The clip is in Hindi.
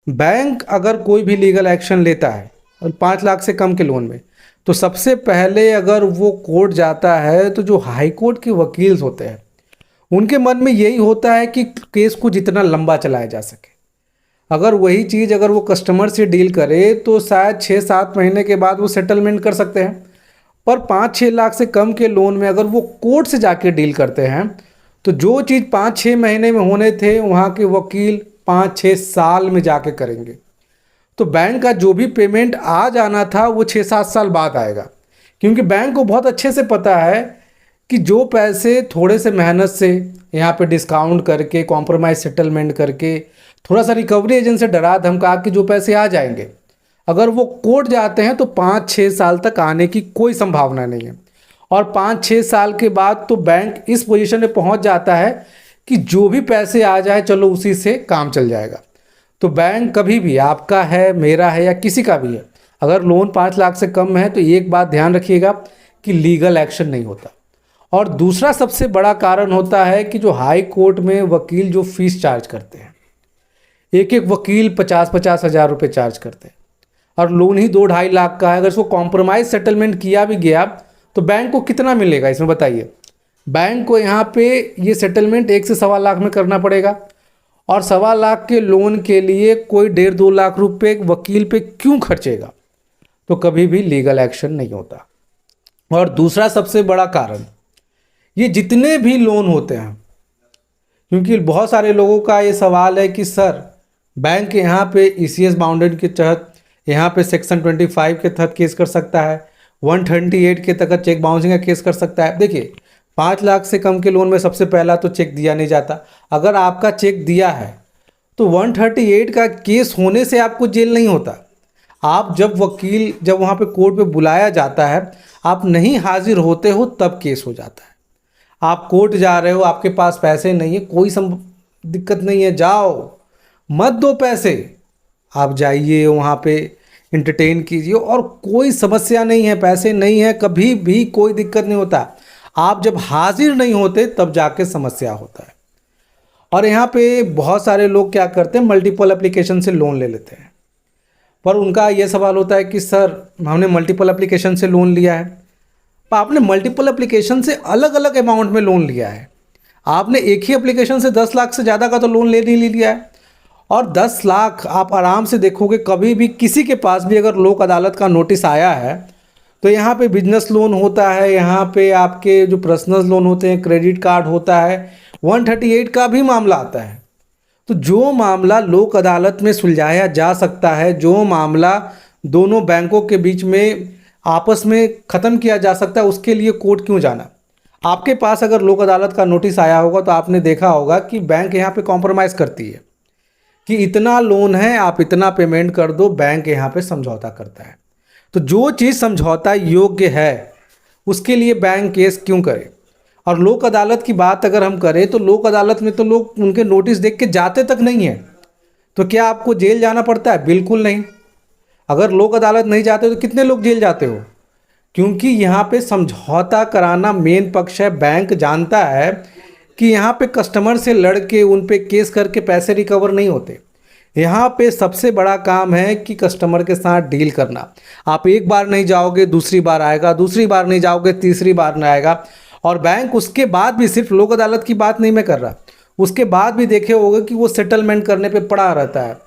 बैंक अगर कोई भी लीगल एक्शन लेता है और 5 लाख से कम के लोन में, तो सबसे पहले अगर वो कोर्ट जाता है तो जो हाई कोर्ट के वकील होते हैं उनके मन में यही होता है कि केस को जितना लंबा चलाया जा सके। अगर वही चीज़ अगर वो कस्टमर से डील करे तो शायद 6-7 महीने के बाद वो सेटलमेंट कर सकते हैं। पर 5-6 लाख से कम के लोन में अगर वो कोर्ट से जाके डील करते हैं तो जो चीज़ 5-6 महीने में होने थे वहाँ के वकील 5-6 साल में जाके करेंगे। तो बैंक का जो भी पेमेंट आज आना था वो 6-7 साल बाद आएगा, क्योंकि बैंक को बहुत अच्छे से पता है कि जो पैसे थोड़े से मेहनत से यहाँ पे डिस्काउंट करके कॉम्प्रोमाइज़ सेटलमेंट करके थोड़ा सा रिकवरी एजेंट से डरा धमका के जो पैसे आ जाएंगे, अगर वो कोर्ट जाते हैं तो 5-6 साल तक आने की कोई संभावना नहीं है। और 5-6 साल के बाद तो बैंक इस पोजीशन में पहुंच जाता है कि जो भी पैसे आ जाए चलो उसी से काम चल जाएगा। तो बैंक कभी भी आपका है, मेरा है या किसी का भी है, अगर लोन 5 लाख से कम है तो एक बात ध्यान रखिएगा कि लीगल एक्शन नहीं होता। और दूसरा सबसे बड़ा कारण होता है कि जो हाई कोर्ट में वकील जो फीस चार्ज करते हैं, एक एक वकील 50-50 हज़ार रुपये चार्ज करते हैं, और लोन ही 2-2.5 लाख का है। अगर इसको कॉम्प्रोमाइज़ सेटलमेंट किया भी गया तो बैंक को कितना मिलेगा इसमें बताइए। बैंक को यहाँ पे ये सेटलमेंट 1 से 1.25 लाख में करना पड़ेगा, और 1.25 लाख के लोन के लिए कोई 1.5-2 लाख रुपए वकील पे क्यों खर्चेगा। तो कभी भी लीगल एक्शन नहीं होता। और दूसरा सबसे बड़ा कारण, ये जितने भी लोन होते हैं, क्योंकि बहुत सारे लोगों का ये सवाल है कि सर बैंक यहाँ पे ECS बाउंडेड के तहत यहाँ पे सेक्शन 25 के तहत केस कर सकता है, 138 के तहत चेक बाउंसिंग का केस कर सकता है। देखिए 5 लाख से कम के लोन में सबसे पहला तो चेक दिया नहीं जाता। अगर आपका चेक दिया है तो 138 का केस होने से आपको जेल नहीं होता। आप जब वहाँ पे कोर्ट पे बुलाया जाता है, आप नहीं हाजिर होते हो तब केस हो जाता है। आप कोर्ट जा रहे हो, आपके पास पैसे नहीं है, कोई दिक्कत नहीं है, जाओ, मत दो पैसे, आप जाइए वहाँ पे इंटरटेन कीजिए और कोई समस्या नहीं है। पैसे नहीं है, कभी भी कोई दिक्कत नहीं होता। आप जब हाजिर नहीं होते तब जाके समस्या होता है। और यहाँ पे बहुत सारे लोग क्या करते हैं, मल्टीपल एप्लीकेशन से लोन ले लेते हैं। पर उनका ये सवाल होता है कि सर हमने मल्टीपल एप्लीकेशन से लोन लिया है, पर आपने मल्टीपल एप्लीकेशन से अलग अलग अमाउंट में लोन लिया है। आपने एक ही एप्लीकेशन से 10 लाख से ज़्यादा का तो लोन ले नहीं लिया है। और 10 लाख आप आराम से देखोगे, कभी भी किसी के पास भी अगर लोक अदालत का नोटिस आया है तो यहाँ पे बिजनेस लोन होता है, यहाँ पे आपके जो पर्सनल लोन होते हैं, क्रेडिट कार्ड होता है, 138 का भी मामला आता है। तो जो मामला लोक अदालत में सुलझाया जा सकता है, जो मामला दोनों बैंकों के बीच में आपस में ख़त्म किया जा सकता है, उसके लिए कोर्ट क्यों जाना। आपके पास अगर लोक अदालत का नोटिस आया होगा तो आपने देखा होगा कि बैंक यहाँ पे कॉम्प्रोमाइज़ करती है कि इतना लोन है, आप इतना पेमेंट कर दो, बैंक यहाँ पे समझौता करता है। तो जो चीज़ समझौता योग्य है उसके लिए बैंक केस क्यों करे। और लोक अदालत की बात अगर हम करें तो लोक अदालत में तो लोग उनके नोटिस देख के जाते तक नहीं है। तो क्या आपको जेल जाना पड़ता है? बिल्कुल नहीं। अगर लोक अदालत नहीं जाते तो कितने लोग जेल जाते हो, क्योंकि यहाँ पे समझौता कराना मेन पक्ष है। बैंक जानता है कि यहाँ पे कस्टमर से लड़ के उन पे केस करके पैसे रिकवर नहीं होते। यहाँ पे सबसे बड़ा काम है कि कस्टमर के साथ डील करना। आप एक बार नहीं जाओगे, दूसरी बार आएगा, दूसरी बार नहीं जाओगे, तीसरी बार नहीं आएगा। और बैंक उसके बाद भी, सिर्फ लोक अदालत की बात नहीं मैं कर रहा, उसके बाद भी देखे होगे कि वो सेटलमेंट करने पे पड़ा रहता है।